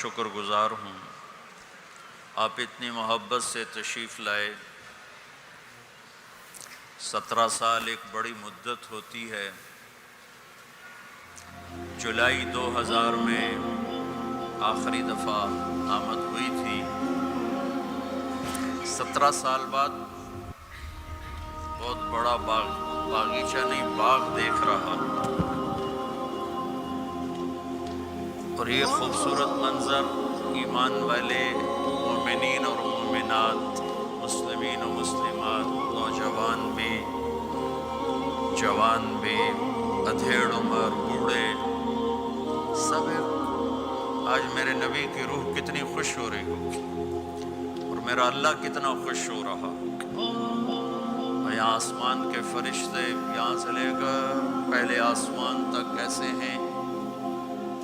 شکر گزار ہوں آپ اتنی محبت سے تشریف لائے۔ 17 سال ایک بڑی مدت ہوتی ہے۔ جولائی 2000 میں آخری دفعہ آمد ہوئی تھی۔ 17 سال بعد بہت بڑا باغیچہ نہیں باغ دیکھ رہا ہوں، اور یہ خوبصورت منظر ایمان والے مومنین اور مومنات، مسلمین و مسلمات، نوجوان بھی، جوان بھی، ادھیڑ عمر، بوڑھے، سب آج میرے نبی کی روح کتنی خوش ہو رہی ہوگی، اور میرا اللہ کتنا خوش ہو رہا۔ یہاں آسمان کے فرشتے یہاں سے لے کر پہلے آسمان تک کیسے ہیں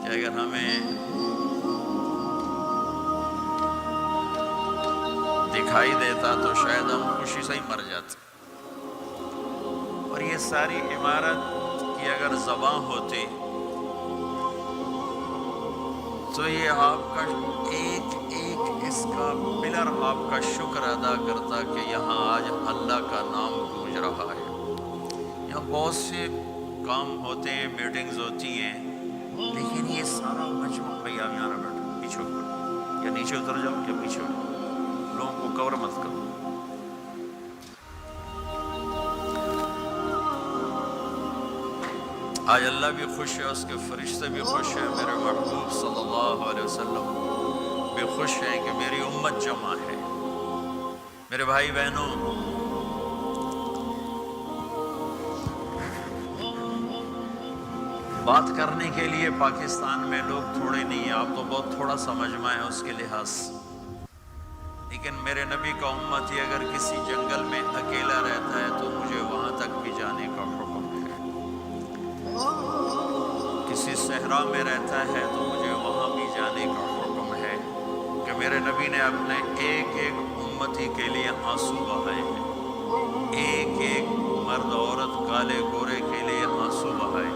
کہ اگر ہمیں دکھائی دیتا تو شاید ہم خوشی سے ہی مر جاتے۔ اور یہ ساری عمارت کی اگر زبان ہوتی تو یہ آپ کا ایک ایک اس کا پلر آپ کا شکر ادا کرتا کہ یہاں آج اللہ کا نام گونج رہا ہے۔ یہاں بہت سے کام ہوتے ہیں، میٹنگز ہوتی ہیں، لیکن یہ سارا مجموعہ بھائی آپ یہاں بیٹھو، پیچھے یا نیچے اتر جاؤ یا پیچھے لوگوں کو کور مت کرو۔ آج اللہ بھی خوش ہے، اس کے فرشتے بھی خوش ہیں، میرے محبوب صلی اللہ علیہ وسلم بھی خوش ہیں کہ میری امت جمع ہے۔ میرے بھائی بہنوں، بات کرنے کے لیے پاکستان میں لوگ تھوڑے نہیں ہیں، آپ تو بہت تھوڑا سمجھنا ہے اس کے لحاظ، لیکن میرے نبی کا امتی اگر کسی جنگل میں اکیلا رہتا ہے تو مجھے وہاں تک بھی جانے کا حکم ہے، کسی صحرا میں رہتا ہے تو مجھے وہاں بھی جانے کا حکم ہے، کہ میرے نبی نے اپنے ایک ایک امتی کے لیے آنسو بہائے ہیں، ایک ایک مرد عورت کالے گورے کے لیے آنسو بہائے،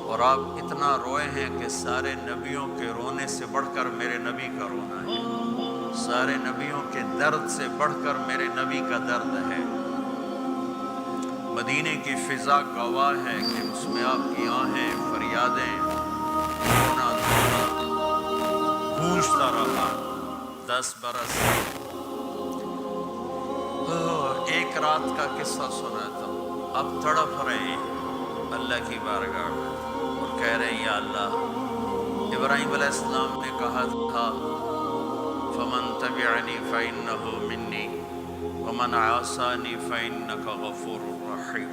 اور آپ اتنا روئے ہیں کہ سارے نبیوں کے رونے سے بڑھ کر میرے نبی کا رونا ہے، سارے نبیوں کے درد سے بڑھ کر میرے نبی کا درد ہے۔ مدینے کی فضا گواہ ہے کہ اس میں آپ کی آہیں، فریادیں، رونا دھونا گونجتا رہا 10 برس۔ ایک رات کا قصہ سناتا ہوں، اب تڑپ رہے ہیں اللہ کی بارگاہ میں اور کہہ رہے ہیں یا اللہ، ابراہیم علیہ السلام نے کہا تھا فمن تبعنی فإنہ منی ومن عاصانی فإنک غفور رحیم۔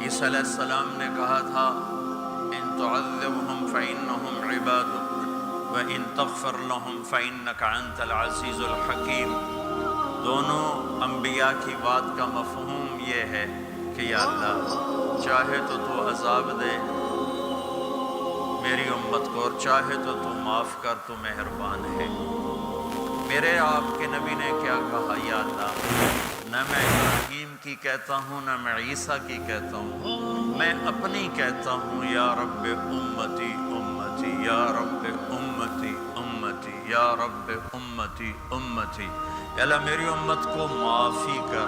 عیسیٰ علیہ السلام نے کہا تھا ان تعذبهم فإنهم عبادک وإن تغفر لهم فإنک انت العزیز الحکیم۔ دونوں انبیاء کی بات کا مفہوم یہ ہے کہ یا اللہ چاہے تو تو عذاب دے میری امت کو، اور چاہے تو تو معاف کر، تو مہربان ہے۔ میرے آپ کے نبی نے کیا کہا یا اللہ، نہ میں ابراہیم کی کہتا ہوں نہ میں عیسیٰ کی کہتا ہوں، میں اپنی کہتا ہوں یا رب امتی امتی یا رب امتی امتی یا رب امتی امتی۔ یا اللہ میری امت کو معاف ہی کر،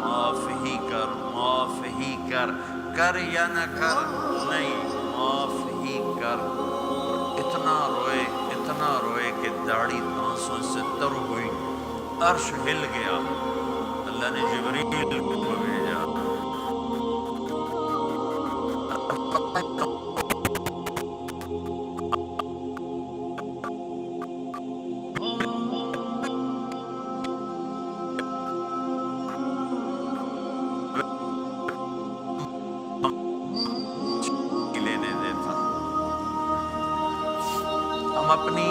معاف ہی کر، معاف ہی کر، کر یا نہ کر نہیں، معاف ہی کر۔ اتنا روئے کہ داڑھی آنسوں سے تر ہوئی، عرش ہل گیا، اللہ نے جبریل کو بھیجا۔ ہم اپنی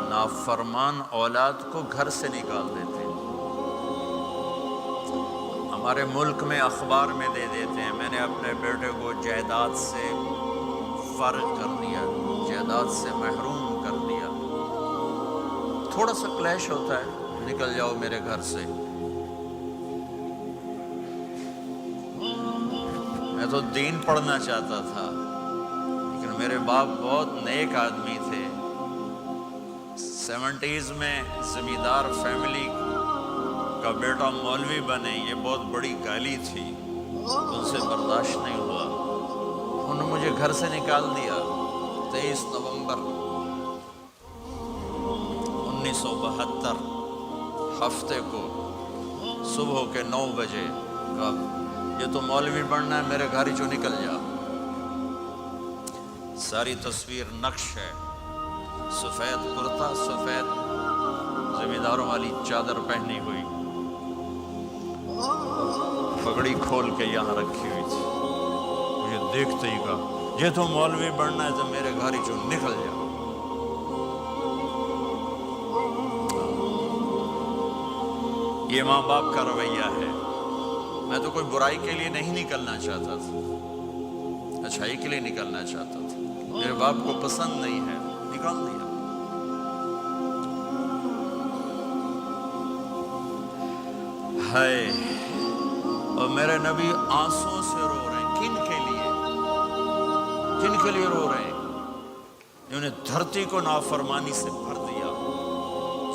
نافرمان اولاد کو گھر سے نکال دیتے ہیں، ہمارے ملک میں اخبار میں دے دیتے ہیں میں نے اپنے بیٹے کو جائیداد سے فارغ کر دیا، جائیداد سے محروم کر دیا۔ تھوڑا سا کلیش ہوتا ہے، نکل جاؤ میرے گھر سے۔ میں تو دین پڑھنا چاہتا تھا، لیکن میرے باپ بہت نیک آدمی تھے، 70s میں زمیندار فیملی کا بیٹا مولوی بنے، یہ بہت بڑی گالی تھی، ان سے برداشت نہیں ہوا، انہوں نے مجھے گھر سے نکال دیا۔ 23 نومبر 1972 ہفتے کو صبح کے 9 بجے کہا یہ تو مولوی بننا ہے، میرے گھر ہی چوں نکل جا۔ ساری تصویر نقش ہے، سفید کرتا، سفید زمینداروں والی چادر پہنی ہوئی، پگڑی کھول کے یہاں رکھی ہوئی تھی۔ مجھے دیکھتے ہی کہا یہ تو مولوی بننا ہے تو میرے گھر ہی چوں نکل جا۔ یہ ماں باپ کا رویہ ہے۔ میں تو کوئی برائی کے لیے نہیں نکلنا چاہتا تھا، اچھائی کے لیے نکلنا چاہتا تھا، میرے باپ کو پسند نہیں ہے، نکال دیا۔ ہائے، اور میرے نبی آنسوں سے رو رہے ہیں، کن کے لیے؟ کن کے لیے رو رہے ہیں؟ جنہوں نے دھرتی کو نافرمانی سے بھر دیا،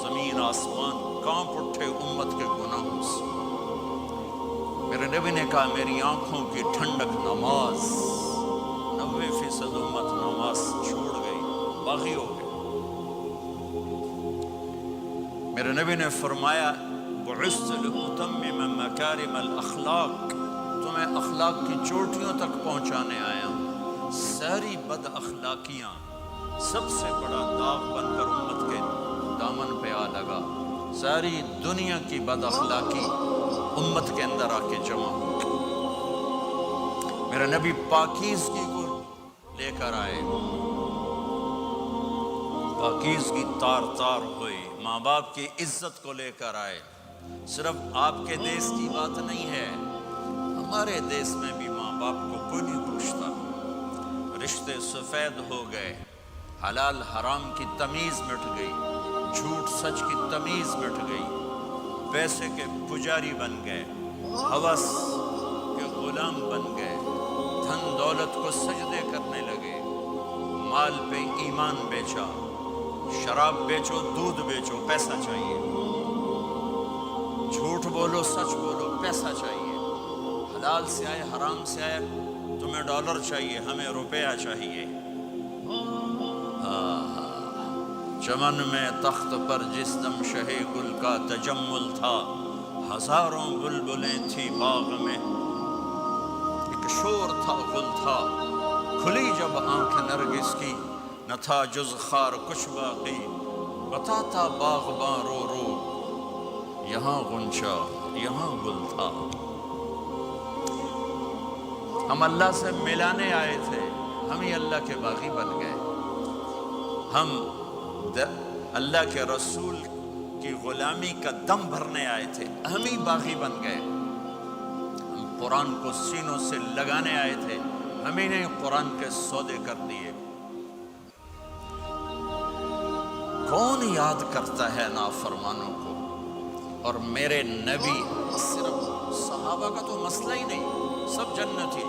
زمین آسمان کانپ اٹھے امت کے گناہوں سے۔ میرے نبی نے کہا میری آنکھوں کی ٹھنڈک نماز، 90% امت نماز چھوڑ گئی، باغی ہو گئی۔ میرے نبی نے فرمایا بعثت لأتمم مکارم الاخلاق، تمہیں اخلاق کی چوٹیوں تک پہنچانے آیا ہوں۔ ساری بد اخلاقیاں سب سے بڑا داغ بن کر امت کے دامن پہ آ لگا، ساری دنیا کی بد اخلاقی امت کے اندر آ کے جمع ہو۔ میرے نبی پاکیزگی کو لے کر آئے، پاکیزگی تار تار ہوئی، ماں باپ کی عزت کو لے کر آئے۔ صرف آپ کے دیس کی بات نہیں ہے، ہمارے دیس میں بھی ماں باپ کو کوئی نہیں پوچھتا۔ رشتے سفید ہو گئے، حلال حرام کی تمیز مٹ گئی، جھوٹ سچ کی تمیز مٹ گئی، پیسے کے پجاری بن گئے، ہوس کے غلام بن گئے، دھن دولت کو سجدے کرنے لگے، مال پہ ایمان بیچا، شراب بیچو، دودھ بیچو، پیسہ چاہیے، جھوٹ بولو سچ بولو، پیسہ چاہیے، حلال سے آئے حرام سے آئے، تمہیں ڈالر چاہیے، ہمیں روپیہ چاہیے۔ چمن میں تخت پر جس دم شہ گل کا تجمل تھا، ہزاروں بلبلیں تھی باغ میں، ایک شور تھا گل تھا، کھلی جب آنکھ نرگس کی، نہ تھا جز خار کچھ باقی، بتاتا باغباں رو رو، یہاں غنچہ یہاں گل تھا۔ ہم اللہ سے ملانے آئے تھے، ہم ہی اللہ کے باغی بن گئے۔ ہم اللہ کے رسول کی غلامی کا دم بھرنے آئے تھے، ہم ہی باغی بن گئے۔ ہم قرآن کو سینوں سے لگانے آئے تھے، ہم ہی نے قرآن کے سودے کر دیے۔ کون یاد کرتا ہے نافرمانوں کو؟ اور میرے نبی، صرف صحابہ کا تو مسئلہ ہی نہیں، سب جنتی،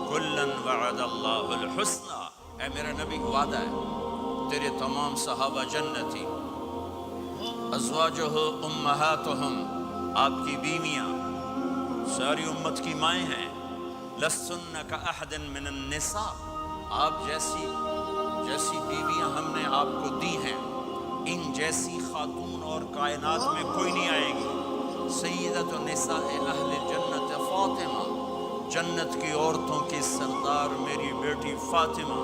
کلن وعد اللہ الحسنى، اے میرے نبی وعدہ ہے تیرے تمام صحابہ جنتی۔ ازواجہ امہاتہم، آپ کی بیویاں ساری امت کی مائیں ہیں۔ لستن کاحد من النساء، آپ جیسی بیویاں ہم نے آپ کو دی ہیں، ان جیسی خاتون اور کائنات میں کوئی نہیں آئے گی۔ سیدۃ نساء اہل جنت فاطمہ، جنت کی عورتوں کی سردار میری بیٹی فاطمہ۔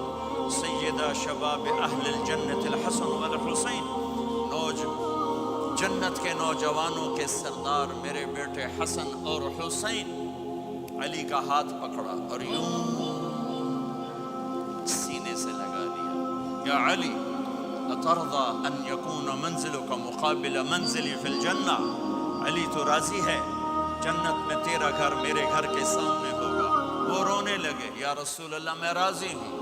سیدہ شباب اہل الجنت الحسن والحسین، جنت کے نوجوانوں کے سردار میرے بیٹے حسن اور حسین۔ علی کا ہاتھ پکڑا اور یوں سینے سے لگا دیا، یا علی اترضى ان يكون منزلك مقابل منزلي في الجنہ، علی تو راضی ہے جنت میں تیرا گھر میرے گھر کے سامنے ہوگا؟ وہ رونے لگے، یا رسول اللہ میں راضی ہوں،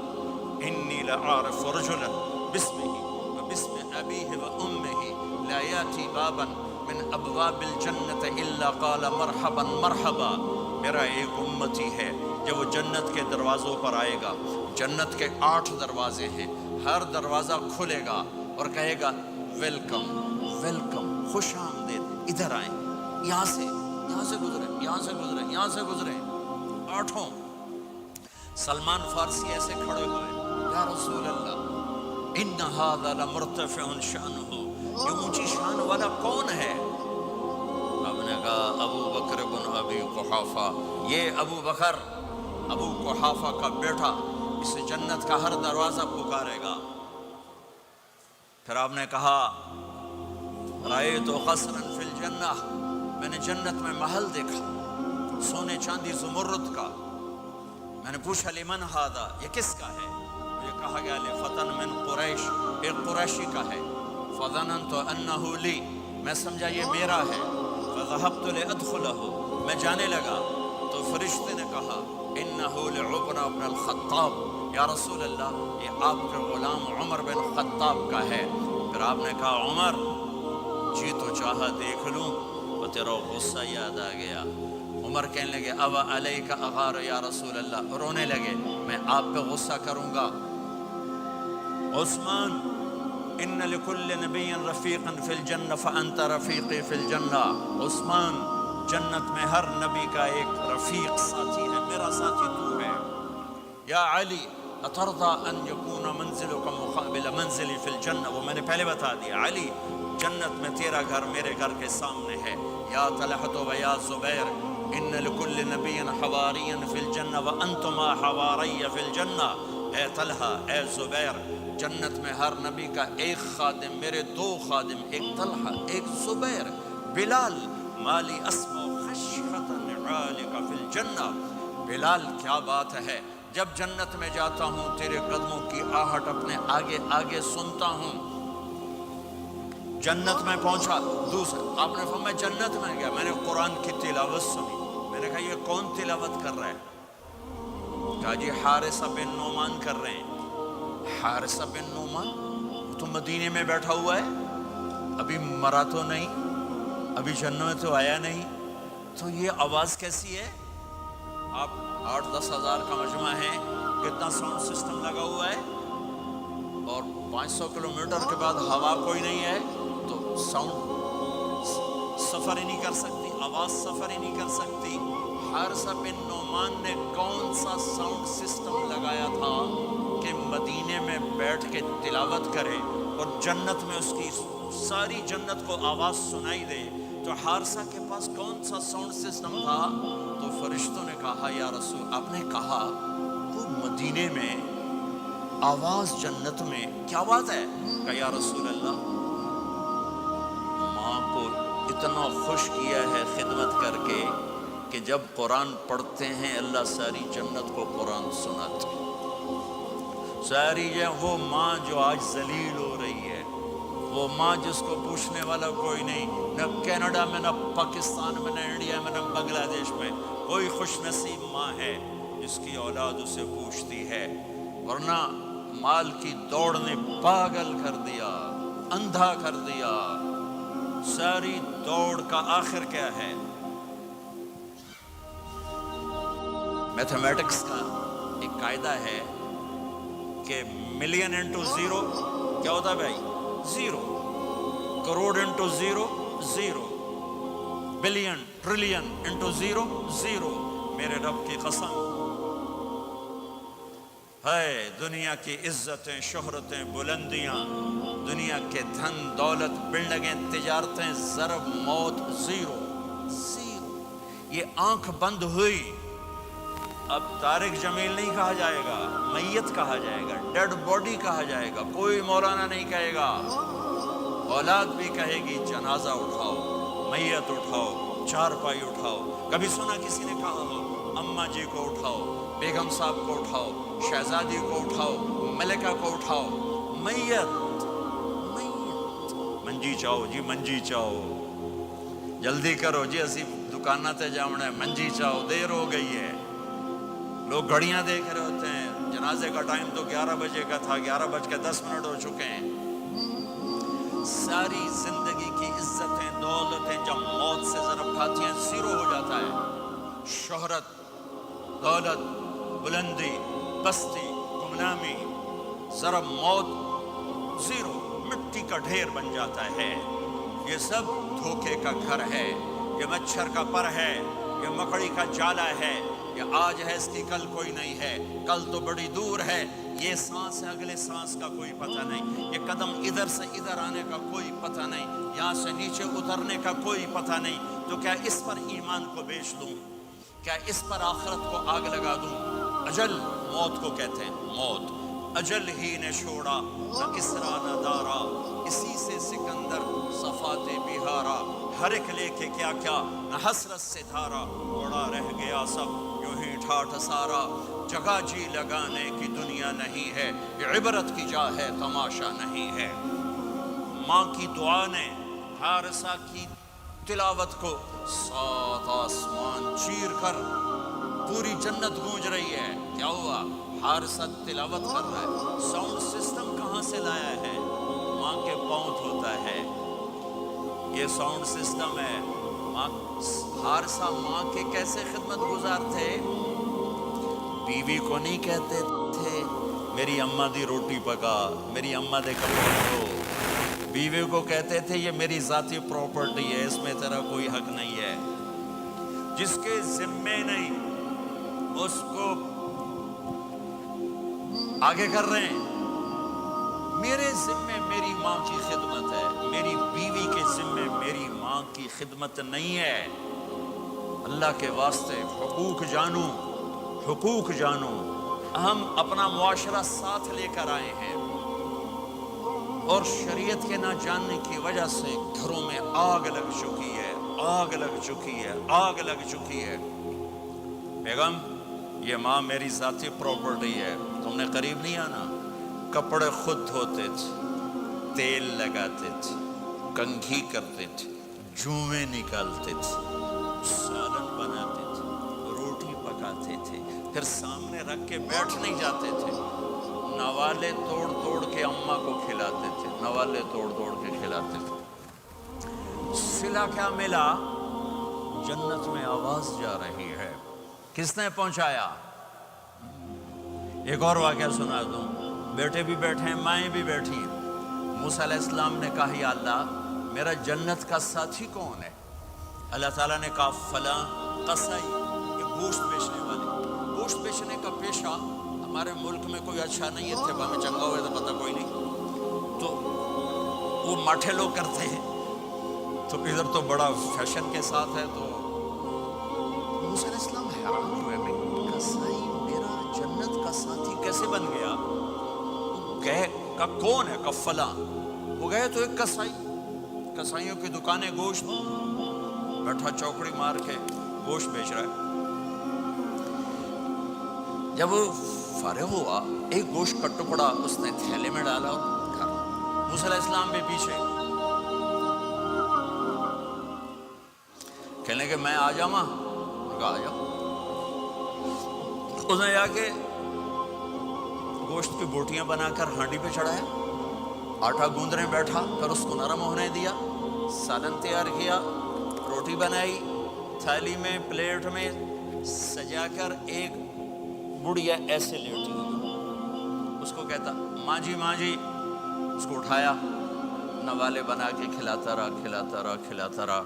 انی لعارف رجلا باسمه وباسم ابیہ وامہ لا یاتی بابا من ابواب الجنة الا قال مرحبا مرحبا، میرا ایک امتی ہے جب وہ جنت کے دروازوں پر آئے گا، جنت کے 8 دروازے ہیں، ہر دروازہ کھلے گا اور کہے گا ویلکم ویلکم، خوش آمدید، ادھر آئیں، یہاں سے گزریں، یہاں سے گزریں، یہاں سے گزریں، 8۔ سلمان فارسی ایسے کھڑے ہوئے، یا رسول اللہ ان ھذا لمرتفع شأنہ، یہ اونچی شان والا کون ہے؟ آپ نے کہا ابو بکر بن ابی قحافہ، یہ ابو بکر ابو قحافہ کا بیٹا، اسے جنت کا ہر دروازہ پکارے گا۔ پھر آپ نے کہا رأیت قصرا فی الجنہ، میں نے جنت میں محل دیکھا سونے چاندی زمرد کا۔ میں نے پوچھا لمن ھذا، یہ کس کا ہے؟ مجھے کہا گیا لفتن من قریش، ایک قریشی کا ہے۔ فظننت انہ لی، میں سمجھا یہ میرا ہے۔ فذهبت لادخلہ، میں جانے لگا تو فرشتے نے کہا انہ لعمر بن الخطاب، یا رسول اللہ یہ آپ کے غلام عمر بن خطاب کا ہے۔ پھر آپ نے کہا عمر جی تو چاہا دیکھ لوں، وہ تیرا غصہ یاد آ گیا۔ عمر کہنے لگے اب علیک اغار یا رسول اللہ، رونے لگے میں آپ پہ غصہ کروں گا۔ عثمان ان لکل نبی رفیقا فی الجنہ فانت رفیقی فی الجنہ، عثمان جنت میں ہر نبی کا ایک رفیق ساتھی ہے، میرا ساتھی تو ہے۔ یا علی اترضى ان یکون منزلک مقابل منزلی فی الجنہ، وہ میں نے پہلے بتا دیا، علی جنت میں تیرا گھر میرے گھر کے سامنے ہے۔ یا طلحۃ و یا زبیر ان لکل نبی حواری فی الجنہ وانتما حواری فی الجنہ، اے طلحہ اے زبیر جنت میں ہر نبی کا ایک خادم، میرے 2 خادم، ایک طلحہ ایک زبیر۔ بلال مالی اسمع خشخۃ نعالک فی الجنہ، بلال کیا بات ہے، جب جنت میں جاتا ہوں تیرے قدموں کی آہٹ اپنے آگے آگے سنتا ہوں۔ جنت میں پہنچا، دوسرا آپ نے فرمایا جنت میں گیا، میں نے قرآن کی تلاوت سنی، میں نے کہا یہ کون تلاوت کر رہا ہے؟ کہا جی حارثہ بن نعمان کر رہے ہیں۔ حارثہ بن نعمان وہ تو مدینے میں بیٹھا ہوا ہے، ابھی مرا تو نہیں، ابھی جنت میں تو آیا نہیں، تو یہ آواز کیسی ہے؟ آپ 8-10 ہزار کا مجمع ہے، کتنا ساؤنڈ سسٹم لگا ہوا ہے، اور 500 کلومیٹر کے بعد ہوا کوئی نہیں ہے تو ساؤنڈ سفر ہی نہیں کر سکتی، آواز سفر ہی نہیں کر سکتی۔ حارثہ بن نعمان نے کون سا ساؤنڈ سسٹم لگایا تھا کہ مدینے میں بیٹھ کے تلاوت کرے اور جنت میں اس کی ساری جنت کو آواز سنائی دے؟ تو حارثہ کے پاس کون سا ساؤنڈ سسٹم تھا؟ تو فرشتوں نے کہا یا رسول، آپ نے کہا وہ مدینے میں آواز جنت میں کیا بات ہے؟ کہ یا رسول اللہ ماں کو اتنا خوش کیا ہے خدمت کر کے کہ جب قرآن پڑھتے ہیں اللہ ساری جنت کو قرآن سناتے ہیں۔ ساری وہ ماں جو آج ذلیل ہو رہی ہے، وہ ماں جس کو پوچھنے والا کوئی نہیں، نہ کینیڈا میں، نہ پاکستان میں، نہ انڈیا میں، نہ بنگلہ دیش میں، کوئی خوش نصیب ماں ہے جس کی اولاد اسے پوچھتی ہے، ورنہ مال کی دوڑ نے پاگل کر دیا، اندھا کر دیا۔ ساری دوڑ کا آخر کیا ہے؟ میتھمیٹکس کا ایک قاعدہ ہے کہ ملین انٹو زیرو کیا ہوتا ہے بھائی؟ Zero. Crore into zero zero, billion trillion into zero zero. میرے رب کی قسم ہے، دنیا کی عزتیں، شہرتیں، بلندیاں، دنیا کے دھن دولت، بلڈنگیں، تجارتیں، ضرب موت زیرو زیرو۔ یہ آنکھ بند ہوئی، اب طارق جمیل نہیں کہا جائے گا، میت کہا جائے گا، ڈیڈ باڈی کہا جائے گا، کوئی مولانا نہیں کہے گا۔ اولاد بھی کہے گی جنازہ اٹھاؤ، میت اٹھاؤ، چارپائی اٹھاؤ۔ کبھی سنا کسی نے کہا ہو اماں جی کو اٹھاؤ، بیگم صاحب کو اٹھاؤ، شہزادی کو اٹھاؤ، ملکہ کو اٹھاؤ؟ میت میت۔ منجی چاہو جی، منجی چاہو، جلدی کرو جی، اسی دکانہ تے جاؤنا ہے، منجی چاہو، دیر ہو گئی ہے۔ لوگ گھڑیاں دیکھ رہے ہوتے ہیں، جنازے کا ٹائم تو 11 بجے کا تھا، 11:10 ہو چکے ہیں۔ ساری زندگی کی عزتیں، دولتیں جب موت سے ضرب کھاتی ہیں زیرو ہو جاتا ہے۔ شہرت، دولت، بلندی، پستی، گمنامی، ذرا موت، زیرو، مٹی کا ڈھیر بن جاتا ہے۔ یہ سب دھوکے کا گھر ہے، یہ مچھر کا پر ہے، یہ مکڑی کا جالا ہے، یہ آج ہے اس کی کل کوئی نہیں ہے، کل تو بڑی دور ہے، یہ سانس ہے اگلے سانس کا کوئی پتہ نہیں، یہ قدم ادھر سے ادھر آنے کا کوئی پتہ نہیں، یہاں سے نیچے اترنے کا کوئی پتہ نہیں، تو کیا اس پر ایمان کو بیچ دوں؟ کیا اس پر آخرت کو آگ لگا دوں؟ اجل موت کو کہتے ہیں، موت اجل ہی نے چھوڑا نہ کسرا نہ دارا، اسی سے سکندر صفات بہارا، ہر ایک لے کے کیا کیا نہ حسرت سے دھارا، بڑا رہ گیا سب یوں ہی ٹھاٹھ سارا، جگہ جی لگانے کی دنیا نہیں ہے، یہ عبرت کی جا ہے تماشا نہیں ہے۔ ماں کی دعا نے حارثہ کی تلاوت کو 7 آسمان چیر کر پوری جنت گونج رہی ہے۔ کیا ہوا؟ حارثہ تلاوت کر رہا ہے، ساؤنڈ سسٹم کہاں سے لایا ہے؟ ماں کے پاؤں دھوتا ہے، یہ ساؤنڈ سسٹم ہے۔ حارثہ ماں کے کیسے خدمت گزار تھے؟ بیوی کو نہیں کہتے تھے میری اماں دی روٹی پکا، میری اماں دے کپڑے دھو، بیوی کو کہتے تھے یہ میری ذاتی پراپرٹی ہے، اس میں تیرا کوئی حق نہیں ہے۔ جس کے ذمے نہیں اس کو آگے کر رہے ہیں۔ میرے ذمے میری ماں کی خدمت ہے، میری بیوی کے ذمے میری ماں کی خدمت نہیں ہے۔ اللہ کے واسطے حقوق جانو، حقوق جانو۔ ہم اپنا معاشرہ ساتھ لے کر آئے ہیں اور شریعت کے نہ جاننے کی وجہ سے گھروں میں آگ لگ چکی ہے، آگ لگ چکی ہے، آگ لگ چکی ہے۔ بیگم یہ ماں میری ذاتی پراپرٹی ہے، تم نے قریب نہیں آنا۔ کپڑے خود دھوتے تھے، تیل لگاتے تھے، کنگھی کرتے تھے، جوئیں نکالتے تھے، سالن بناتے تھے، روٹی پکاتے تھے، پھر سامنے رکھ کے بیٹھ نہیں جاتے تھے، نوالے توڑ توڑ کے اماں کو کھلاتے تھے، نوالے توڑ توڑ کے کھلاتے تھے۔ صلہ کیا ملا؟ جنت میں آواز جا رہی ہے۔ کس نے پہنچایا؟ ایک اور واقعہ سنا دوں، بیٹے بھی بیٹھے ہیں، مائیں بھی بیٹھی ہیں۔ موسیٰ علیہ السلام نے کہا یا اللہ میرا جنت کا ساتھی کون ہے؟ اللہ تعالیٰ نے کہا فلاں قصائی، یہ گوشت بیچنے والے۔ گوشت بیچنے کا پیشہ ہمارے ملک میں کوئی اچھا نہیں ہے، اتباع میں چنگا ہوئے تو پتہ کوئی نہیں، تو وہ ماٹھے لوگ کرتے ہیں، تو ادھر تو بڑا فیشن کے ساتھ ہے۔ تو موسیٰ علیہ السلام حیران ہوئے، قصائی میرا جنت کا ساتھی کیسے بن گیا؟ گئے کہ کون ہے؟ کہ فلاں۔ وہ گئے تو ایک قصائی، قصائیوں کی دکانیں، گوشت، بیٹھا چوکڑی مار کے گوشت بیچ رہا ہے۔ جب وہ فارغ ہوا ایک گوشت کا ٹکڑا اس نے تھیلے میں ڈالا اور گھر۔ موسیٰ علیہ السلام بھی پیچھے، کہنے کہ میں آ جاؤں؟ کہا آ جاؤ۔ اس نے جا کے گوشت کی بوٹیاں بنا کر ہانڈی پہ چڑھایا، آٹا گوندنے بیٹھا، پھر اس کو نرم ہونے دیا، سالن تیار کیا، روٹی بنائی، تھالی میں پلیٹ میں سجا کر ایک بڑھیا ایسے لیٹی، اس کو کہتا ماں جی ماں جی، اس کو اٹھایا، نوالے بنا کے کھلاتا رہا کھلاتا رہا کھلاتا رہا۔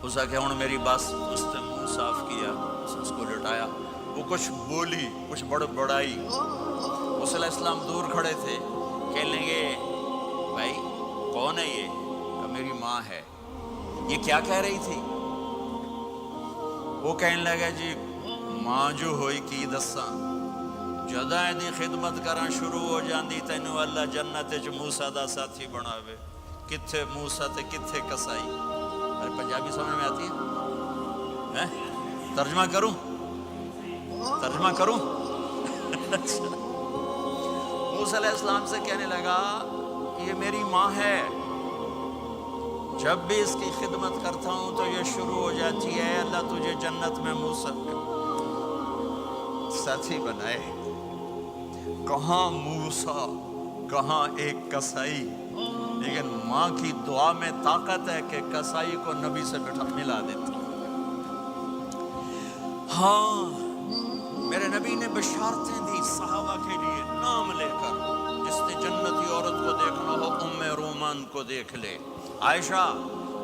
اس نے کہا ہن میری بس، اس نے منہ صاف کیا، اس کو لٹایا، وہ کچھ بولی، کچھ بڑائی۔ موسیٰ علیہ السلام دور کھڑے تھے، کہنے لگے بھائی کون ہے یہ؟ کہ میری ماں ہے۔ یہ کیا کہہ رہی تھی؟ وہ کہنے لگا جی ماں جو ہوئی کی دساں، جداں دی خدمت کراں شروع ہو جاندی تینوں اللہ جنت وچ موسیٰ دا ساتھی بناوے۔ کتھے موسیٰ تے کتھے قصائی؟ ارے پنجابی سمجھ میں آتی ہے؟ ترجمہ کروں؟ ترجمہ کروں؟ موسیٰ علیہ السلام سے کہنے لگا یہ میری ماں ہے، جب بھی اس کی خدمت کرتا ہوں تو یہ شروع ہو جاتی ہے اللہ تجھے جنت میں موسیٰ ساتھی بنائے۔ کہاں موسیٰ، کہاں ایک قصائی، لیکن ماں کی دعا میں طاقت ہے کہ قصائی کو نبی سے ملا دیتی۔ ہاں میرے نبی نے بشارتیں دی صحابہ کے لیے نام لے کر، جس نے جنتی عورت کو دیکھنا ہو ام رومان کو دیکھ لے۔ عائشہ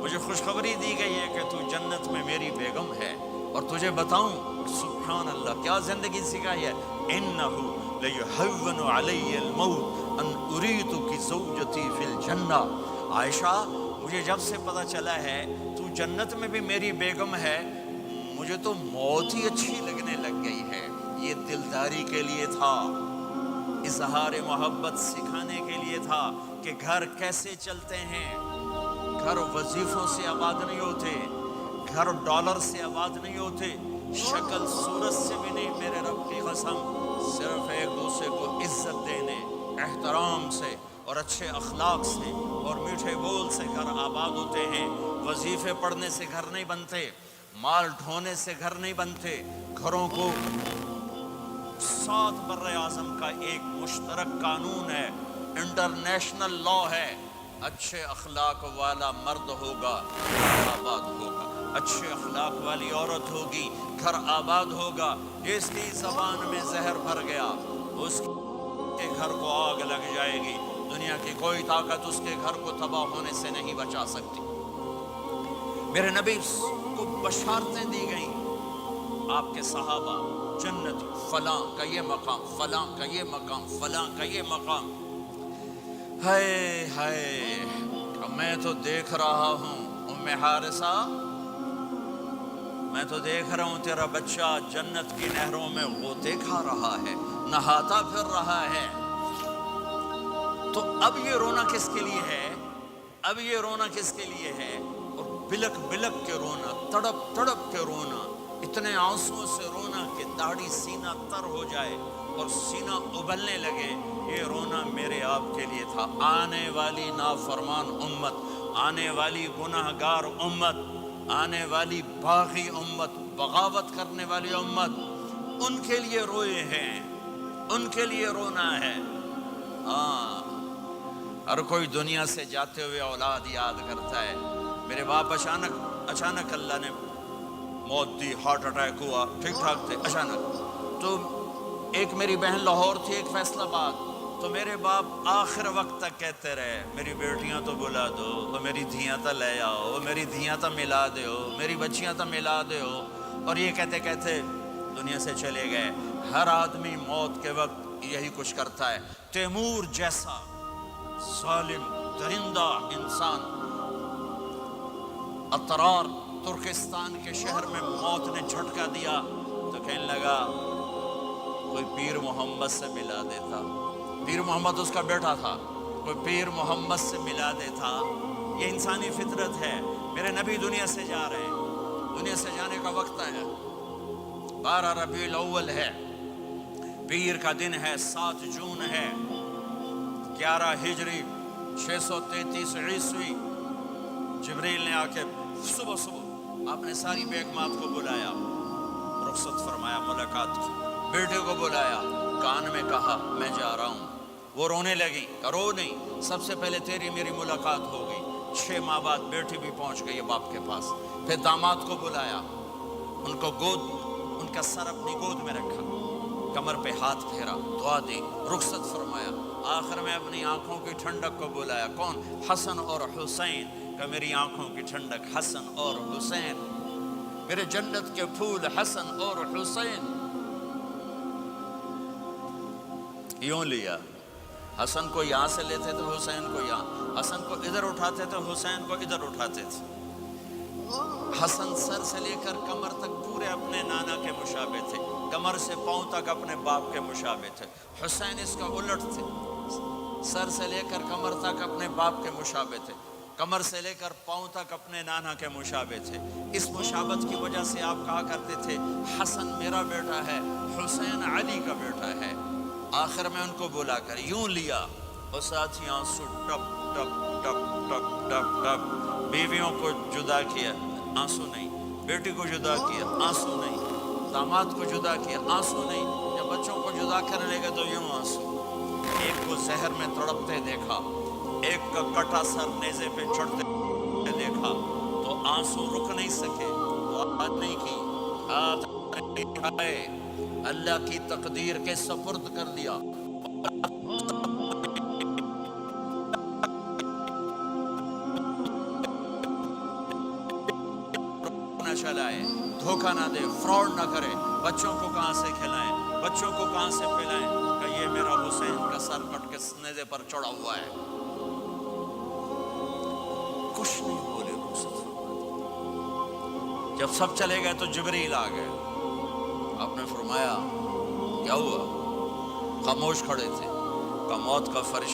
مجھے خوشخبری دی گئی ہے کہ تو جنت میں میری بیگم ہے، اور تجھے بتاؤں سبحان اللہ کیا زندگی سکھائی ہے، انہو لیہون علی الموت ان اریتک زوجتی فی الجنہ۔ عائشہ مجھے جب سے پتہ چلا ہے تو جنت میں بھی میری بیگم ہے، مجھے تو موت ہی اچھی لگنے لگ گئی ہے۔ یہ دلداری کے لیے تھا، اظہار محبت سکھانے کے لیے تھا کہ گھر کیسے چلتے ہیں۔ گھر وظیفوں سے آباد نہیں ہوتے، گھر ڈالر سے آباد نہیں ہوتے، شکل صورت سے بھی نہیں، میرے رب کی قسم، صرف ایک دوسرے کو عزت دینے، احترام سے اور اچھے اخلاق سے اور میٹھے بول سے گھر آباد ہوتے ہیں۔ وظیفے پڑھنے سے گھر نہیں بنتے، مال ڈھونے سے گھر نہیں بنتے۔ گھروں کو 7 بر اعظم کا ایک مشترک قانون ہے، انٹرنیشنل لا ہے، اچھے اخلاق والا مرد ہوگا گھر آباد ہوگا، اچھے اخلاق والی عورت ہوگی گھر آباد ہوگا۔ جس کی زبان میں زہر بھر گیا اس کے گھر کو آگ لگ جائے گی، دنیا کی کوئی طاقت اس کے گھر کو تباہ ہونے سے نہیں بچا سکتی۔ میرے نبی کو بشارتیں دی گئیں، آپ کے صحابہ جنتی، فلاں کا یہ مقام، فلاں کا یہ مقام، فلاں کا یہ مقام۔ ہائے ہائے میں تو دیکھ رہا ہوں ام حارثہ، میں تو دیکھ رہا ہوں تیرا بچہ جنت کی نہروں میں غوطے کھا رہا ہے، نہاتا پھر رہا ہے۔ تو اب یہ رونا کس کے لیے ہے؟ اب یہ رونا کس کے لیے ہے؟ اور بلک بلک کے رونا، تڑپ تڑپ کے رونا، اتنے آنسوں سے رونا کہ داڑھی سینہ تر ہو جائے اور سینہ ابلنے لگے، یہ رونا میرے آپ کے لیے تھا۔ آنے والی نافرمان امت، آنے والی گناہگار امت، آنے والی باغی امت، بغاوت کرنے والی امت، ان کے لیے روئے ہیں، ان کے لیے رونا ہے۔ ہاں ہر کوئی دنیا سے جاتے ہوئے اولاد یاد کرتا ہے۔ میرے باپ اچانک اللہ نے موت دی، ہارٹ اٹیک ہوا، ٹھیک ٹھاک تھے، اچانک۔ تو ایک میری بہن لاہور تھی، ایک فیصل آباد، تو میرے باپ آخر وقت تک کہتے رہے میری بیٹیاں تو بلا دو، اور میری دھیاں تو لے آؤ، اور میری دھیاں تو ملا دیو، میری بچیاں تو ملا دیو، اور یہ کہتے کہتے دنیا سے چلے گئے۔ ہر آدمی موت کے وقت یہی کچھ کرتا ہے۔ تیمور جیسا ظالم درندہ انسان اطرار ترکستان کے شہر میں موت نے جھٹکا دیا تو کہنے لگا کوئی پیر محمد سے ملا دیتا، پیر محمد اس کا بیٹا تھا، کوئی پیر محمد سے ملا دیتا۔ یہ انسانی فطرت ہے۔ میرے نبی دنیا سے جا رہے ہیں، دنیا سے جانے کا وقت ہے، 12 ربیع الاول ہے، پیر کا دن ہے، 7 جون ہے، 11 ہجری 633 عیسوی۔ جبریل نے آ کے صبح صبح آپ نے ساری بیگمات کو بلایا، رخصت فرمایا، ملاقات کی، بیٹے کو بلایا، کان میں کہا میں جا رہا ہوں۔ وہ رونے لگی، رو نہیں، سب سے پہلے تیری میری ملاقات ہو گئی۔ 6 ماہ بعد بیٹی بھی پہنچ گئی باپ کے پاس۔ پھر داماد کو بلایا، ان کو ان کا سر اپنی گود میں رکھا، کمر پہ ہاتھ پھیرا، دعا دی، رخصت فرمایا۔ آخر میں اپنی آنکھوں کی ٹھنڈک کو بلایا، کون؟ حسن اور حسین کا، میری آنکھوں کی ٹھنڈک حسن اور حسین، میرے جنت کے پھول حسن اور حسین۔ یوں لیا، حسن کو یہاں سے لیتے تھے، حسین کو یہاں، حسن کو ادھر اٹھاتے تھے، حسین کو ادھر اٹھاتے تھے۔ حسن سر سے لے کر کمر تک پورے اپنے نانا کے مشابہ تھے، کمر سے پاؤں تک اپنے باپ کے مشابہ تھے۔ حسین اس کا الٹ تھے، سر سے لے کر کمر تک اپنے باپ کے مشابہ تھے، کمر سے لے کر پاؤں تک اپنے نانا کے مشابہ تھے۔ اس مشابہت کی وجہ سے آپ کہا کرتے تھے حسن میرا بیٹا ہے، حسین علی کا بیٹا ہے۔ آخر میں ان کو بلا کر یوں لیا، اور ساتھ ہی آنسو ٹپ ٹپ ٹپ ٹپ ٹپ ٹپ۔ بیویوں کو جدا کیا، آنسو نہیں، بیٹی کو جدا کیا، آنسو نہیں، داماد کو جدا کیا، آنسو نہیں، جب بچوں کو جدا کر لے گا تو یوں آنسو۔ ایک کو زہر میں تڑپتے دیکھا، ایک کا کٹا سر نیزے پہ چڑھتے دیکھا، تو آنسو رک نہیں سکے، دعا نہیں کی، ہاتھ نہیں اٹھائے، اللہ کی تقدیر کے سپرد کر دیا۔ نہ چلائے، دھوکہ نہ دے، فراڈ نہ کرے، بچوں کو کہاں سے کھلائیں، بچوں کو کہاں سے پلائیں، کہ یہ میرا حسین کا سر کٹ کے نیزے پر چڑھا ہوا ہے۔ کچھ نہیں بولے حضرت۔ جب سب چلے گئے تو جبریل آ گئے۔ آپ نے فرمایا کیا ہوا؟ خاموش کھڑے تھے۔ کہ موت کا فرشتہ